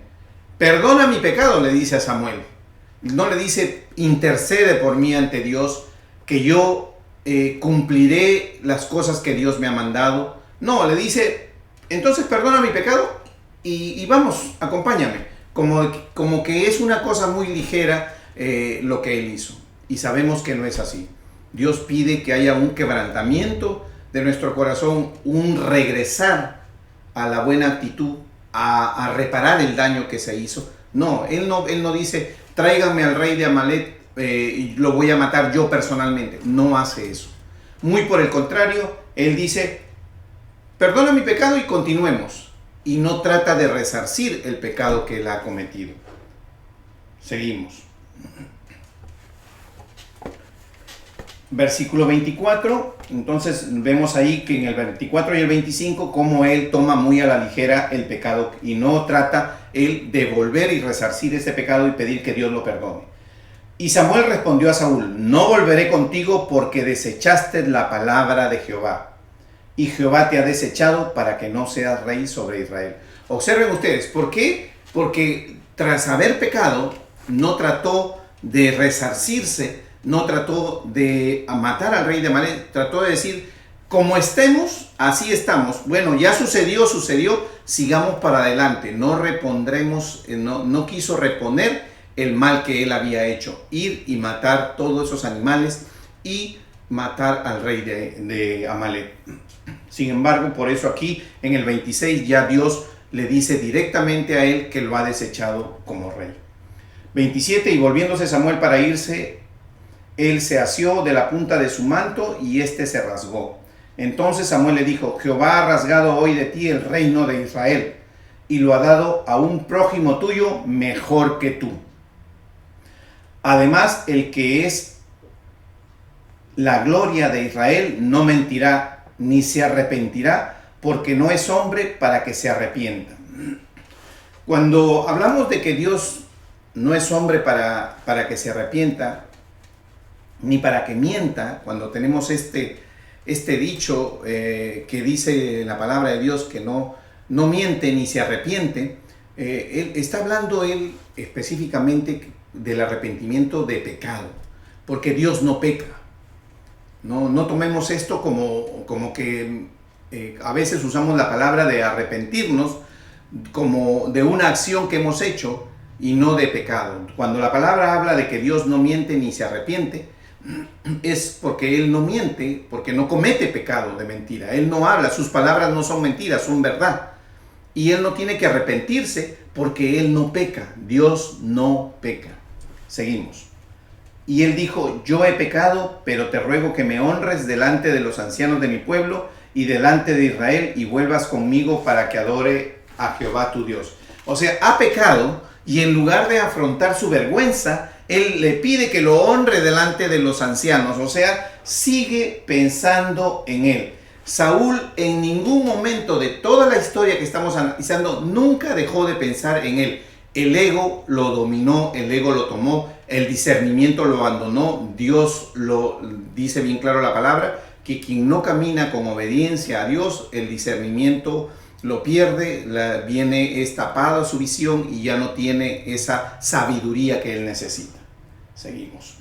Perdona mi pecado, le dice a Samuel. No le dice: intercede por mí ante Dios, que yo cumpliré las cosas que Dios me ha mandado. No, le dice: entonces perdona mi pecado y vamos, acompáñame. Como que es una cosa muy ligera lo que él hizo. Y sabemos que no es así. Dios pide que haya un quebrantamiento de nuestro corazón, un regresar a la buena actitud, a reparar el daño que se hizo. No, él no dice, tráiganme al rey de Amalek y lo voy a matar yo personalmente. No hace eso. Muy por el contrario, él dice, perdona mi pecado y continuemos. Y no trata de resarcir el pecado que él ha cometido. Seguimos. Versículo 24, entonces vemos ahí que en el 24 y el 25 como él toma muy a la ligera el pecado y no trata él de volver y resarcir ese pecado y pedir que Dios lo perdone. Y Samuel respondió a Saúl, no volveré contigo porque desechaste la palabra de Jehová. Y Jehová te ha desechado para que no seas rey sobre Israel. Observen ustedes, ¿por qué? Porque tras haber pecado, no trató de resarcirse, no trató de matar al rey de Amalek, trató de decir, como estemos, así estamos. Bueno, ya sucedió, sigamos para adelante. No repondremos, no quiso reponer el mal que él había hecho, ir y matar todos esos animales y matar al rey de Amalek. Sin embargo, por eso aquí en el 26 ya Dios le dice directamente a él que lo ha desechado como rey. 27, y volviéndose Samuel para irse, él se asió de la punta de su manto y éste se rasgó. Entonces Samuel le dijo, Jehová ha rasgado hoy de ti el reino de Israel y lo ha dado a un prójimo tuyo mejor que tú. Además, el que es la gloria de Israel no mentirá ni se arrepentirá, porque no es hombre para que se arrepienta. Cuando hablamos de que Dios no es hombre para que se arrepienta, ni para que mienta, cuando tenemos este dicho que dice la palabra de Dios que no miente ni se arrepiente, él está hablando específicamente del arrepentimiento de pecado, porque Dios no peca. No tomemos esto como que a veces usamos la palabra de arrepentirnos como de una acción que hemos hecho y no de pecado. Cuando la palabra habla de que Dios no miente ni se arrepiente, es porque Él no miente, porque no comete pecado de mentira. Él no habla, sus palabras no son mentiras, son verdad. Y Él no tiene que arrepentirse porque Él no peca. Dios no peca. Seguimos. Y él dijo, yo he pecado, pero te ruego que me honres delante de los ancianos de mi pueblo y delante de Israel y vuelvas conmigo para que adore a Jehová tu Dios. O sea, ha pecado y en lugar de afrontar su vergüenza, él le pide que lo honre delante de los ancianos. O sea, sigue pensando en él. Saúl en ningún momento de toda la historia que estamos analizando nunca dejó de pensar en él. El ego lo dominó, el ego lo tomó, el discernimiento lo abandonó. Dios lo dice bien claro la palabra, que quien no camina con obediencia a Dios, el discernimiento lo pierde, es tapada su visión y ya no tiene esa sabiduría que él necesita. Seguimos.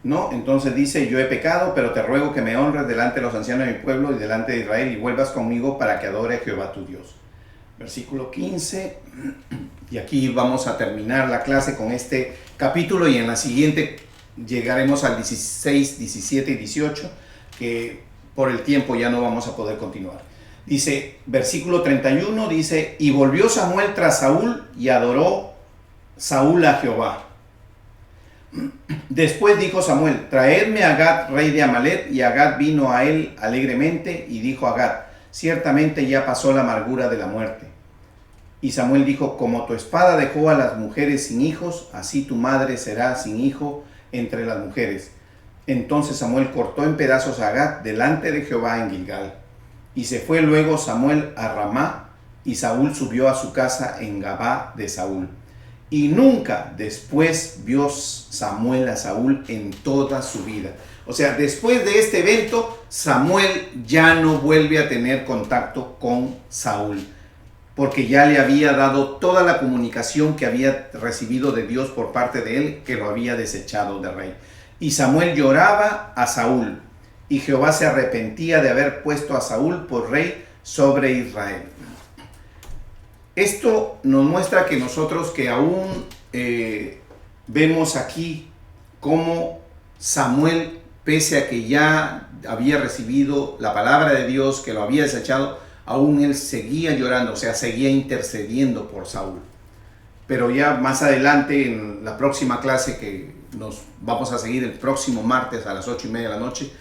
¿No? Entonces dice, yo he pecado, pero te ruego que me honres delante de los ancianos de mi pueblo y delante de Israel y vuelvas conmigo para que adore a Jehová tu Dios. Versículo 15, y aquí vamos a terminar la clase con este capítulo y en la siguiente llegaremos al 16, 17 y 18, que por el tiempo ya no vamos a poder continuar. Dice, versículo 31, dice, y volvió Samuel tras Saúl y adoró Saúl a Jehová. Después dijo Samuel, traedme a Agag, rey de Amalek, y Agag vino a él alegremente, y dijo a Agag, ciertamente ya pasó la amargura de la muerte. Y Samuel dijo, como tu espada dejó a las mujeres sin hijos, así tu madre será sin hijo entre las mujeres. Entonces Samuel cortó en pedazos a Agag delante de Jehová en Gilgal. Y se fue luego Samuel a Ramá, y Saúl subió a su casa en Gabá de Saúl. Y nunca después vio Samuel a Saúl en toda su vida. O sea, después de este evento, Samuel ya no vuelve a tener contacto con Saúl, porque ya le había dado toda la comunicación que había recibido de Dios por parte de él, que lo había desechado de rey. Y Samuel lloraba a Saúl, y Jehová se arrepentía de haber puesto a Saúl por rey sobre Israel. Esto nos muestra que nosotros que aún vemos aquí cómo Samuel, pese a que ya había recibido la palabra de Dios, que lo había desechado, aún él seguía llorando, o sea, seguía intercediendo por Saúl. Pero ya más adelante, en la próxima clase que nos vamos a seguir el próximo martes a las 8:30 de la noche,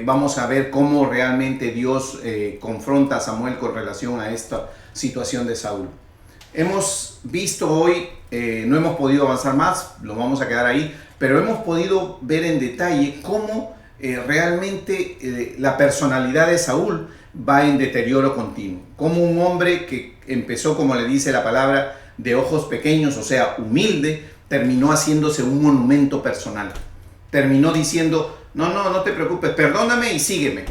vamos a ver cómo realmente Dios confronta a Samuel con relación a esta situación de Saúl. Hemos visto hoy, no hemos podido avanzar más, lo vamos a quedar ahí, pero hemos podido ver en detalle cómo realmente la personalidad de Saúl va en deterioro continuo. Como un hombre que empezó, como le dice la palabra, de ojos pequeños, o sea, humilde, terminó haciéndose un monumento personal. Terminó diciendo, no te preocupes, perdóname y sígueme.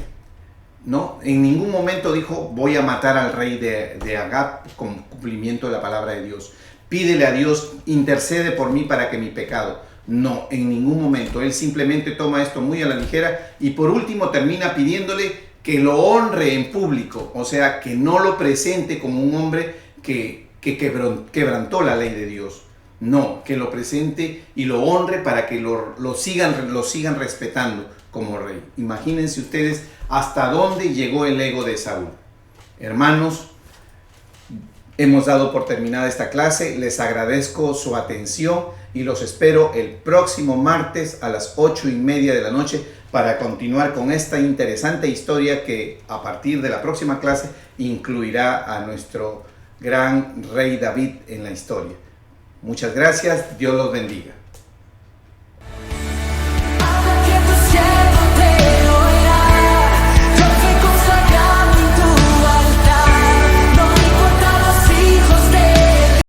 No, en ningún momento dijo, voy a matar al rey de Agag con cumplimiento de la palabra de Dios. Pídele a Dios, intercede por mí para que mi pecado. No, en ningún momento. Él simplemente toma esto muy a la ligera y por último termina pidiéndole que lo honre en público, o sea, que no lo presente como un hombre que quebrantó la ley de Dios. No, que lo presente y lo honre para que lo sigan respetando como rey. Imagínense ustedes hasta dónde llegó el ego de Saúl. Hermanos, hemos dado por terminada esta clase. Les agradezco su atención y los espero el próximo martes a las 8:30 de la noche para continuar con esta interesante historia que a partir de la próxima clase incluirá a nuestro gran rey David en la historia. Muchas gracias, Dios los bendiga.